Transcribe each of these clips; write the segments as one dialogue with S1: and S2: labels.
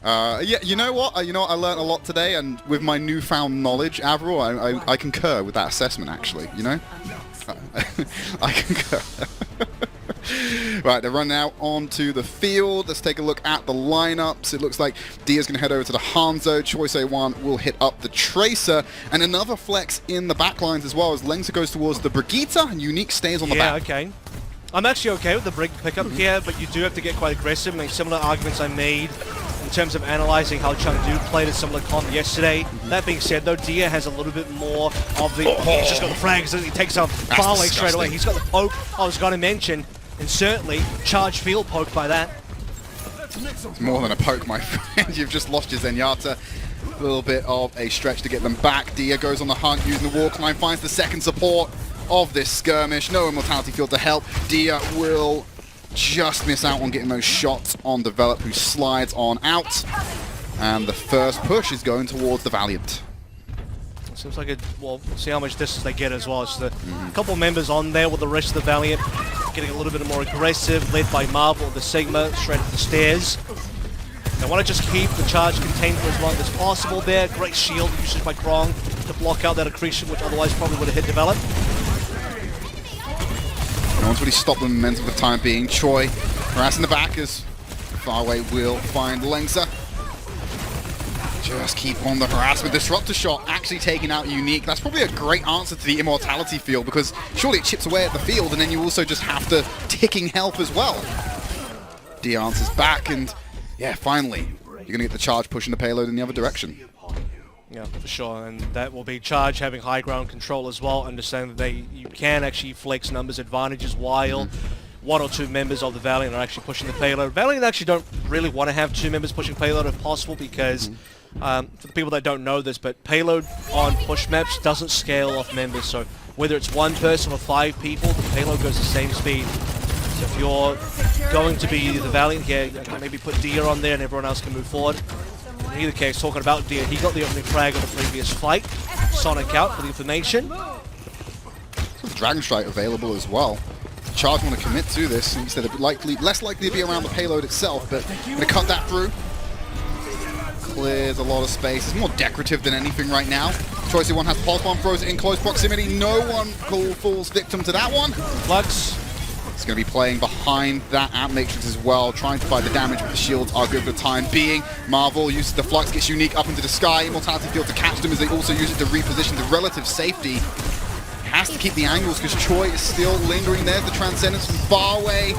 S1: Yeah, you know what? I learned a lot today, and with my newfound knowledge, Avril, I concur with that assessment, actually, you know? I concur. Right, they're running out onto the field. Let's take a look at the lineups. It looks like Dia's going to head over to the Hangzhou. Choice A1 will hit up the Tracer. And another flex in the backlines as well as Lengsa goes towards the Brigitte and Unique stays on the back.
S2: Yeah, okay. I'm actually okay with the Brig pickup here, but you do have to get quite aggressive. I mean, similar arguments I made in terms of analyzing how Chengdu played a similar comp yesterday. That being said, though, Dia has a little bit more of the... He's just got the frags, he takes off far away straight away. He's got the poke I was going to mention, and certainly charge field poke by that.
S1: It's more than a poke, my friend. You've just lost your Zenyatta. A little bit of a stretch to get them back. Dia goes on the hunt using the wall climb, finds the second support of this skirmish. No immortality field to help. Dia will just miss out on getting those shots on Develop, who slides on out. And the first push is going towards the Valiant.
S2: Seems like it, well, we'll see how much distance they get as well. It's a couple members on there with the rest of the Valiant getting a little bit more aggressive, led by Marvel, the Sigma, straight up the stairs. They want to just keep the charge contained for as long as possible there. Great shield usage by Krong to block out that accretion, which otherwise probably would have hit Develop.
S1: No one's really stopped the momentum for the time being. Choi harassing the back as Farway will find Lengsa. Just keep on the harassment. Disruptor shot actually taking out Unique. That's probably a great answer to the immortality field, because surely it chips away at the field and then you also just have to ticking health as well. D answers back, and yeah, finally you're going to get the charge pushing the payload in the other direction.
S2: Yeah, for sure, and that will be charge having high ground control as well. Understand that you can actually flex numbers advantages while one or two members of the Valiant are actually pushing the payload. Valiant actually don't really want to have two members pushing payload if possible, because for the people that don't know this, but payload on push maps doesn't scale off members. So whether it's one person or 5 people, the payload goes the same speed. So if you're going to be the Valiant here, you can maybe put Dia on there and everyone else can move forward. In either case, talking about Dia, he got the opening frag of the previous fight. Sonic out for the information.
S1: There's Dragon Strike available as well. Charge want to commit to this. Instead of less likely to be around the payload itself, but going to cut that through. Clears a lot of space. It's more decorative than anything right now. Choice one has Pulse Bomb, throws it in close proximity. No one falls victim to that one.
S2: Flux.
S1: It's going to be playing behind that Amp Matrix as well, trying to fight the damage, but the shields are good for the time being. Marvel uses the Flux, gets Unique up into the sky. Immortality field to catch them as they also use it to reposition the relative safety. Has to keep the angles because Choi is still lingering there. The Transcendence from far away.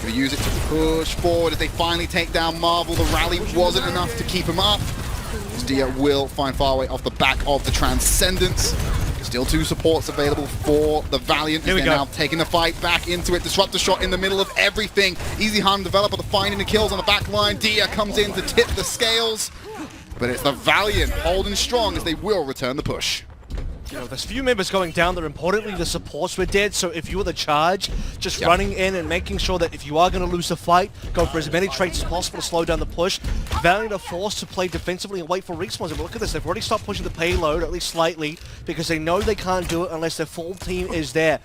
S1: Going to use it to push forward as they finally take down Marvel. The rally wasn't enough to keep him up. Dia will find Farway off the back of the Transcendence. Still 2 supports available for the Valiant. They're now taking the fight back into it. Disruptor shot in the middle of everything. Easy harm Developer to finding the kills on the back line. Dia comes in to tip the scales. But it's the Valiant holding strong as they will return the push.
S2: You know, there's few members going down there. Importantly, the supports were dead, so if you were the charge, just running in and making sure that if you are going to lose the fight, go for as many traits as possible to slow down the push. Valiant are forced to play defensively and wait for respawns. And look at this, they've already stopped pushing the payload, at least slightly, because they know they can't do it unless their full team is there.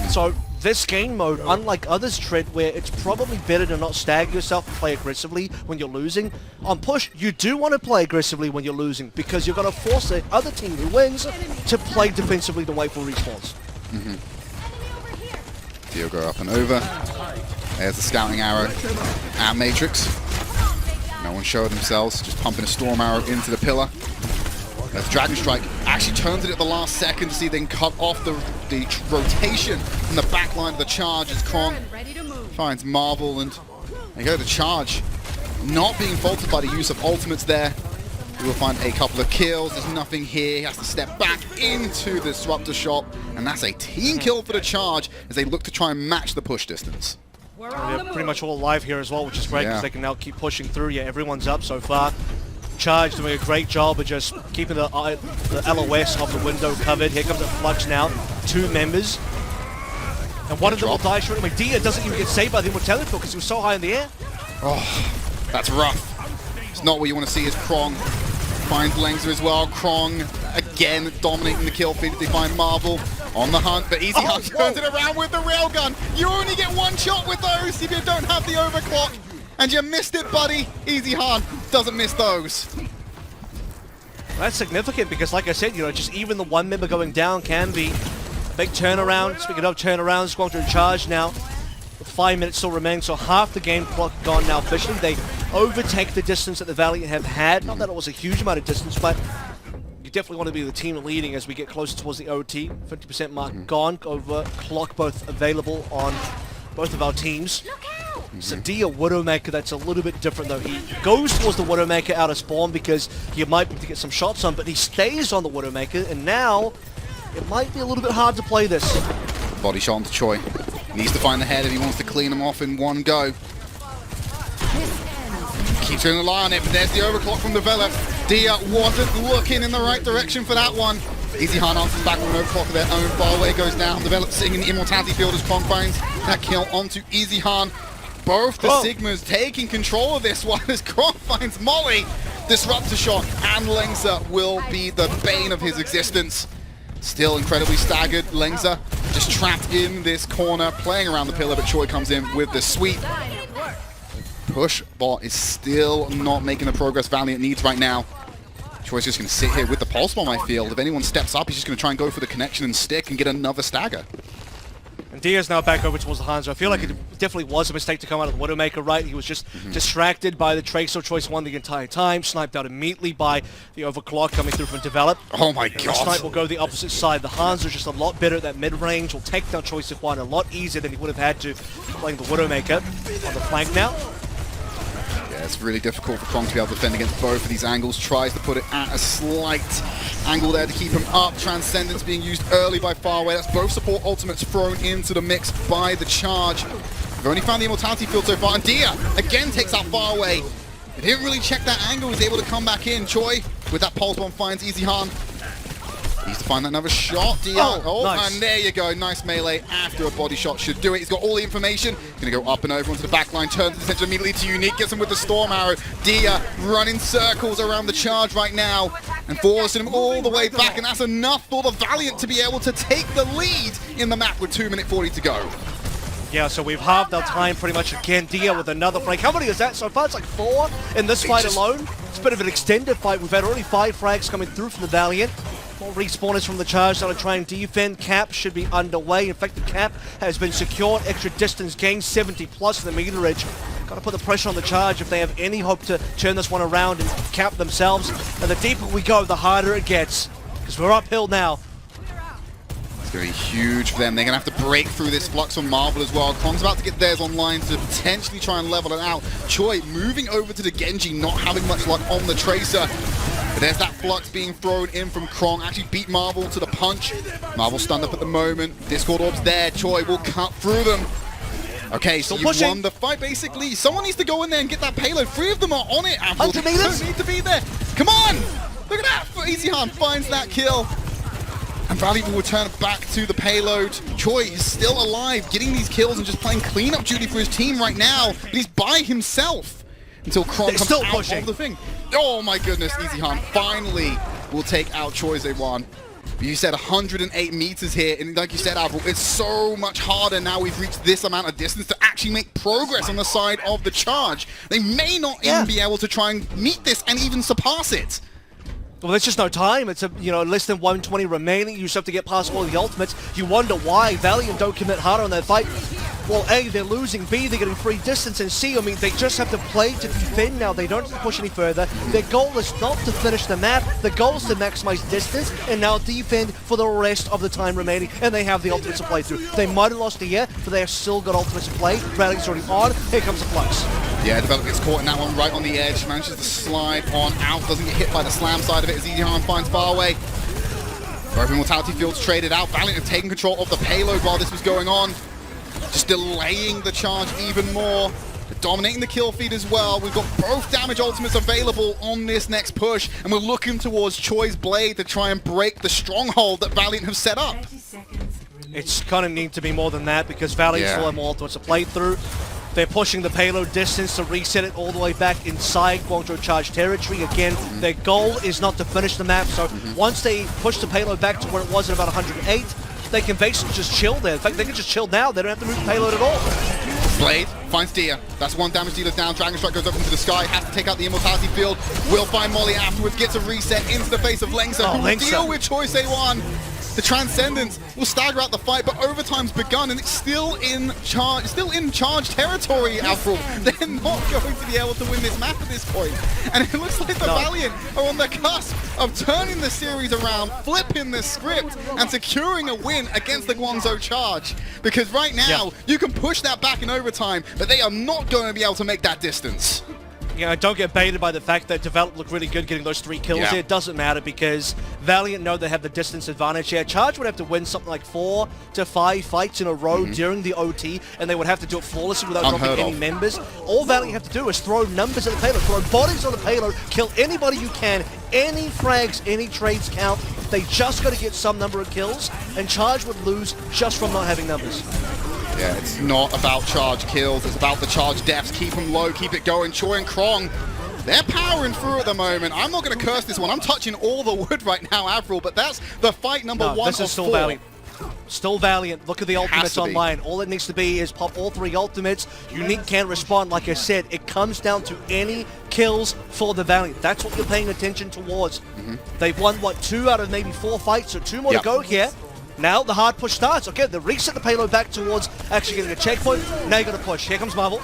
S2: So this game mode, unlike others, Trent, where it's probably better to not stagger yourself and play aggressively when you're losing. On push, you do want to play aggressively when you're losing, because you're going to force the other team who wins to play defensively to wait for respawns.
S1: Diogo up and over. There's the scouting arrow and Matrix. No one showed themselves, just pumping a storm arrow into the pillar. There's Dragon Strike. Actually turns it at the last second to see then cut off the rotation from the back line of the charge as Krong finds Marvel, and there you go, the charge not being faulted by the use of ultimates there. We will find a couple of kills. There's nothing here. He has to step back into the Disruptor shot, and that's a team kill for the charge as they look to try and match the push distance.
S2: They're pretty much all alive here as well, which is great because they can now keep pushing through. Yeah, everyone's up so far. Charge doing a great job of just keeping the LOS of the window covered. Here comes a Flux now. 2 members. And one of them will die short. I mean, Dia doesn't even get saved by the immortality field because he was so high in the air.
S1: Oh, that's rough. It's not what you want to see as Krong finds Lengsa as well. Krong again dominating the kill feed. They find Marvel on the hunt, but Easy Hunt turns it around with the railgun. You only get 1 shot with those if you don't have the overclock. and you missed it, buddy. Easy Han doesn't miss those.
S2: That's significant because, like I said, you know, just even the one member going down can be a big turnaround. Speaking of turnarounds, Guangzhou charge now with 5 minutes still remaining, so half the game clock gone now officially. They overtake the distance that the Valiant have had. Not that it was a huge amount of distance, but you definitely want to be the team leading as we get closer towards the OT. 50% mark gone, over clock both available on both of our teams. Sadia Widowmaker, that's a little bit different though. He goes towards the Widowmaker out of spawn because he might be able to get some shots on, but he stays on the Widowmaker, and now it might be a little bit hard to play this.
S1: Body shot onto Choi. Needs to find the head if he wants to clean him off in one go. Keeps trying to rely on it, but there's the overclock from the Vela. Dia wasn't looking in the right direction for that one. Easy Han answers back with an overclock of their own. Far away goes down. The Vela sitting in the immortality field as Kong finds that kill onto Easy Han. Both the Sigmas taking control of this one as Kron finds Molly. Disruptor shot, and Lengza will be the bane of his existence. Still incredibly staggered. Lengza just trapped in this corner, playing around the pillar, but Choi comes in with the sweep. Push bot is still not making the progress Valiant needs right now. Choi's just going to sit here with the pulse bomb, I feel. If anyone steps up, he's just going to try and go for the connection and stick and get another stagger.
S2: And Dia's now back over towards the Hangzhou. I feel like it definitely was a mistake to come out of the Widowmaker, right? He was just distracted by the Tracer. Choice won the entire time, sniped out immediately by the overclock coming through from Develop.
S1: Oh my
S2: The
S1: god.
S2: snipe will go the opposite side. The Hangzhou just a lot better at that mid-range, will take down Choice of one a lot easier than he would have had to playing the Widowmaker. On the flank now.
S1: Yeah, it's really difficult for Kong to be able to defend against both of these angles. Tries to put it at a slight angle there to keep him up. Transcendence being used early by Faraway. That's both support ultimates thrown into the mix by the charge. We've only found the immortality field so far, and Dia again takes out Faraway. He didn't really check that angle. He's able to come back in. Choi with that pulse bomb finds Easy Han. Needs to find another shot. Dia.
S2: Nice.
S1: And there you go. Nice melee after a body shot should do it. He's got all the information. Going to go up and over onto the back line. Turns his attention immediately to Unique. Gets him with the Storm Arrow. Dia running circles around the charge right now and forcing him all the way back. And that's enough for the Valiant to be able to take the lead in the map with 2 minutes 40 to go.
S2: Yeah, so we've halved our time pretty much again. Dia with another frag. How many is that so far? It's like 4 in this fight alone. It's a bit of an extended fight. We've had already 5 frags coming through from the Valiant. More respawners from the charge now to try and defend. Cap should be underway. In fact, the cap has been secured. Extra distance gain, 70 plus in the meterage. Got to put the pressure on the charge if they have any hope to turn this one around and cap themselves. And the deeper we go, the harder it gets. Because we're uphill now.
S1: It's going to be huge for them. They're going to have to break through this flux from Marvel as well. Kong's about to get theirs online to potentially try and level it out. Choi moving over to the Genji, not having much luck on the Tracer. But there's that flux being thrown in from Krong. Actually beat Marvel to the punch. Marvel stunned up at the moment. Discord orbs there. Choi will cut through them. Okay, so you've won the fight basically. Someone needs to go in there and get that payload. 3 of them are on it.
S2: 100 meters?
S1: Don't need to be there. Come on! Look at that! Easy Han finds that kill. And Valiant will return back to the payload. Choi is still alive, getting these kills and just playing cleanup duty for his team right now. But he's by himself until Kron comes out of the thing. Oh my goodness, Easy Han finally will take out Choi Zewon. You said 108 meters here, and like you said, Avril, it's so much harder now we've reached this amount of distance to actually make progress on the side of the charge. They may not even be able to try and meet this and even surpass it.
S2: Well, there's just no time. It's less than 120 remaining. You just have to get past all the ultimates. You wonder why Valiant don't commit harder on that fight. Well, A, they're losing. B, they're getting free distance. And C, I mean, they just have to play to defend now. They don't have to push any further. Their goal is not to finish the map. The goal is to maximize distance and now defend for the rest of the time remaining. And they have the ultimates to play through. They might have lost a year, but they have still got ultimates to play. Valiant's already on. Here comes the flux.
S1: Yeah, Develop gets caught in that one right on the edge. Manages to slide on out. Doesn't get hit by the slam side of it as Easy Han finds Faraway. Both immortality fields traded out. Valiant have taken control of the payload while this was going on. Just delaying the charge even more. Dominating the kill feed as well. We've got both damage ultimates available on this next push. And we're looking towards Choi's blade to try and break the stronghold that Valiant have set up.
S2: It's going to need to be more than that because Valiant still have more ultimates to play through. They're pushing the payload distance to reset it all the way back inside Guangzhou charge territory. Again, their goal is not to finish the map. So once they push the payload back to where it was at about 108, they can basically just chill there. In fact, they can just chill now. They don't have to move the payload at all.
S1: Blade finds Dia. That's one damage dealer down. Dragon Strike goes up into the sky. Has to take out the Immortality field. Will find Molly afterwards. Gets a reset into the face of Lengsa, who will deal with Choice A1. The Transcendence will stagger out the fight, but overtime's begun, and it's still in charge territory, Avril. They're not going to be able to win this map at this point. And it looks like the Valiant are on the cusp of turning the series around, flipping the script, and securing a win against the Guangzhou Charge. Because right now, you can push that back in overtime, but they are not going to be able to make that distance.
S2: You know, don't get baited by the fact that Develop looked really good getting those 3 kills here. It doesn't matter because Valiant know they have the distance advantage here. Charge would have to win something like 4 to 5 fights in a row during the OT, and they would have to do it flawlessly without dropping any members. All Valiant have to do is throw numbers at the payload, throw bodies on the payload, kill anybody you can, any frags, any trades count. They just got to get some number of kills, and Charge would lose just from not having numbers.
S1: Yeah, it's not about Charge kills, it's about the Charge deaths. Keep them low, keep it going. Choi and Krong, they're powering through at the moment. I'm not going to curse this one. I'm touching all the wood right now, Avril, but that's the fight number 1
S2: this is still
S1: 4.
S2: Valiant. Still Valiant. Look at the ultimates online. All it needs to be is pop all 3 ultimates. Unique can't respond. Like I said, it comes down to any kills for the Valiant. That's what you're paying attention towards. They've won, what, 2 out of maybe 4 fights, so 2 more to go here. Now the hard push starts. Okay, they reset the payload back towards actually getting a checkpoint. Now you got to push. Here comes Marvel.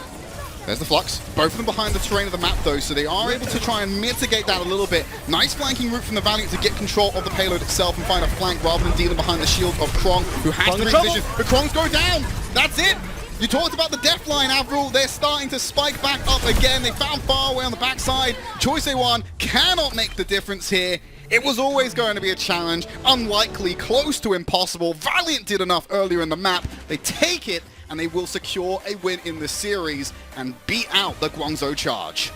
S1: There's the Flux. Both of them behind the terrain of the map, though, so they are able to try and mitigate that a little bit. Nice flanking route from the Valiant to get control of the payload itself and find a flank rather than dealing behind the shield of Krong, who has to reposition. The Krongs go down. That's it. You talked about the death line, Avril. They're starting to spike back up again. They found far away on the backside. Choice A1 cannot make the difference here. It was always going to be a challenge, unlikely, close to impossible. Valiant did enough earlier in the map. They take it, and they will secure a win in the series and beat out the Guangzhou Charge.